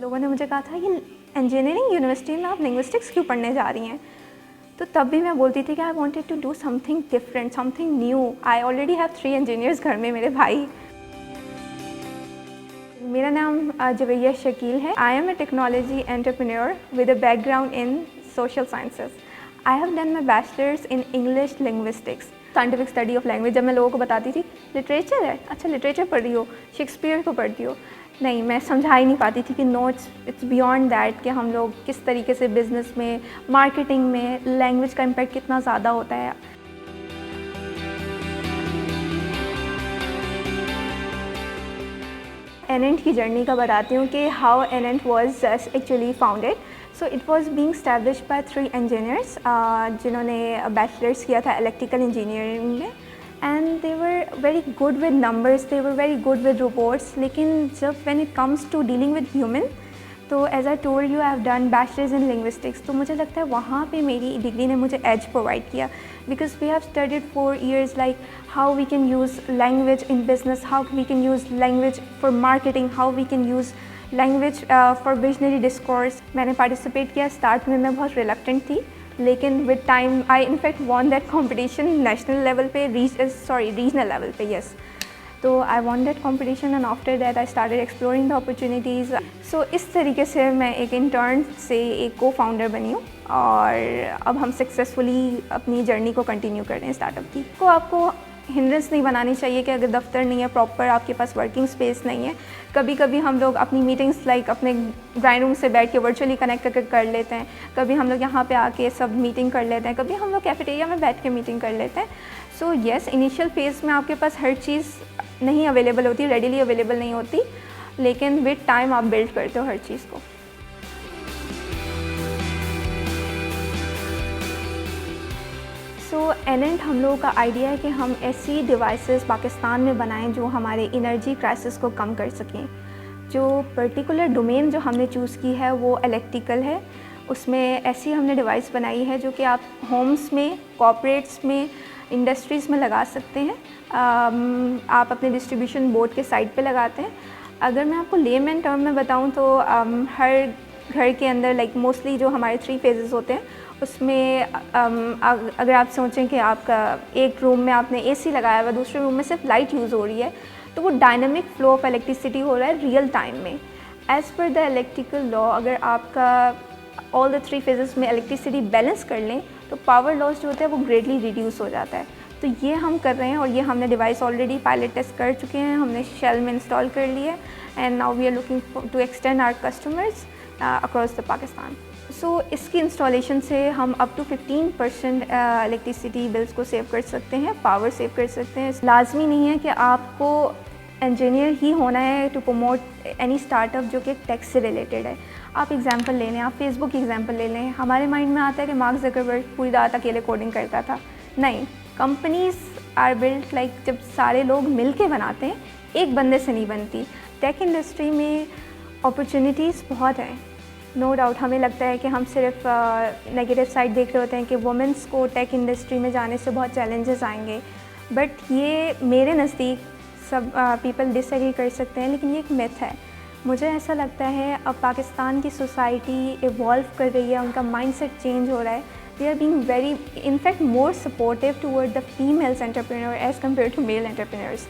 लोगों ने मुझे कहा था कि इंजीनियरिंग यूनिवर्सिटी में आप लिंग्विस्टिक्स क्यों पढ़ने जा रही हैं, तो तब भी मैं बोलती थी कि I wanted to do something different, something new. I already have 3 engineers घर में, मेरे भाई। मेरा नाम जवैया शकील है। I am a technology entrepreneur with a background in social sciences. I have done my bachelors in English linguistics, scientific study of language. जब मैं लोगों को बताती थी लिटरेचर है, अच्छा लिटरेचर पढ़ रही हो, शेक्सपियर को पढ़ती हो, नहीं, मैं समझा ही नहीं पाती थी कि नो, इट्स बियॉन्ड दैट कि हम लोग किस तरीके से बिज़नेस में, मार्केटिंग में लैंग्वेज का इम्पैक्ट कितना ज़्यादा होता है। एनेंट की जर्नी का बताती हूँ कि how Enent was actually founded. So it was being established by 3 engineers जिन्होंने बैचलर्स किया था इलेक्ट्रिकल इंजीनियरिंग में, and they were very good with numbers, they were very good with reports. लेकिन जब when it comes to dealing with human, तो as I told you, I have done bachelors in linguistics, तो मुझे लगता है वहाँ पे मेरी डिग्री ने मुझे एज प्रोवाइड किया, because we have studied 4 years like how we can use language in business, how we can use language for marketing, how we can use language for visionary discourse. मैंने participate किया। Start में मैं बहुत reluctant थी, लेकिन with time I in fact won that competition national level पे, regional level पे, yes. तो I won that competition and after that I started exploring the opportunities. So इस तरीके से मैं एक इंटर्न से एक को फाउंडर बनी हूँ, और अब हम सक्सेसफुली अपनी जर्नी को कंटिन्यू कर रहे हैं स्टार्टअप की। तो आपको हिंड्रेंस नहीं बनानी चाहिए कि अगर दफ्तर नहीं है प्रॉपर, आपके पास वर्किंग स्पेस नहीं है। कभी कभी हम लोग अपनी मीटिंग्स लाइक अपने ड्राइंग रूम से बैठ के वर्चुअली कनेक्ट करके कर लेते हैं, कभी हम लोग यहाँ पे आके सब मीटिंग कर लेते हैं, कभी हम लोग कैफेटेरिया में बैठ के मीटिंग कर लेते हैं। सो येस, इनिशियल फेज़ में आपके पास हर चीज़ नहीं अवेलेबल होती, रेडिली अवेलेबल नहीं होती, लेकिन विद टाइम आप बिल्ड करते हो हर चीज़ को। सो एनेंट हम लोगों का आइडिया है कि हम ऐसी डिवाइसेस पाकिस्तान में बनाएं जो हमारे एनर्जी क्राइसिस को कम कर सकें। जो पर्टिकुलर डोमेन जो हमने चूज़ की है वो इलेक्ट्रिकल है। उसमें ऐसी हमने डिवाइस बनाई है जो कि आप होम्स में, कॉर्पोरेट्स में, इंडस्ट्रीज़ में लगा सकते हैं। आप अपने डिस्ट्रीब्यूशन बोर्ड के साइड पे लगाते हैं। अगर मैं आपको लेमैन टर्म में बताऊं तो हर घर के अंदर लाइक मोस्टली जो हमारे 3 फेजेस होते हैं उसमें अगर आप सोचें कि आपका एक रूम में आपने एसी लगाया हुआ, दूसरे रूम में सिर्फ लाइट यूज़ हो रही है, तो वो डायनामिक फ्लो ऑफ इलेक्ट्रिसिटी हो रहा है रियल टाइम में। As per the electrical law, अगर आपका ऑल द 3 फेजेस में इलेक्ट्रिसिटी बैलेंस कर लें तो पावर लॉस जो होता है वो ग्रेटली रिड्यूस हो जाता है। तो ये हम कर रहे हैं, और ये हमने डिवाइस ऑलरेडी पायलट टेस्ट कर चुके हैं, हमने शेल में इंस्टॉल कर लिया है, and now we are looking to extend our customers across the Pakistan. So इसकी इंस्टॉलेशन से हम अप टू 15% इलेक्ट्रिसिटी बिल्स को सेव कर सकते हैं, पावर सेव कर सकते हैं। लाजमी नहीं है कि आपको इंजीनियर ही होना है टू प्रमोट एनी स्टार्टअप जो कि टेक से रिलेटेड है। आप एग्जांपल ले लें, आप फेसबुक की एग्जांपल ले लें। हमारे माइंड में आता है कि मार्क ज़करबर्ग पूरी रात अकेले कोडिंग करता था। नहीं, कंपनीज आर बिल्ट लाइक जब सारे लोग मिल के बनाते हैं, एक बंदे से नहीं बनती। टेक इंडस्ट्री में अपॉर्चुनिटीज़ बहुत हैं, नो डाउट। हमें लगता है कि हम सिर्फ नेगेटिव साइड देख रहे होते हैं कि वुमेंस को टेक इंडस्ट्री में जाने से बहुत चैलेंजेस आएंगे, बट ये मेरे नज़दीक सब पीपल डिसएग्री कर सकते हैं, लेकिन ये एक मिथ है। मुझे ऐसा लगता है अब पाकिस्तान की सोसाइटी इवॉल्व कर रही है, उनका माइंडसेट चेंज हो रहा है। They are being very, in fact more supportive toward the females entrepreneur as compare to male entrepreneurs.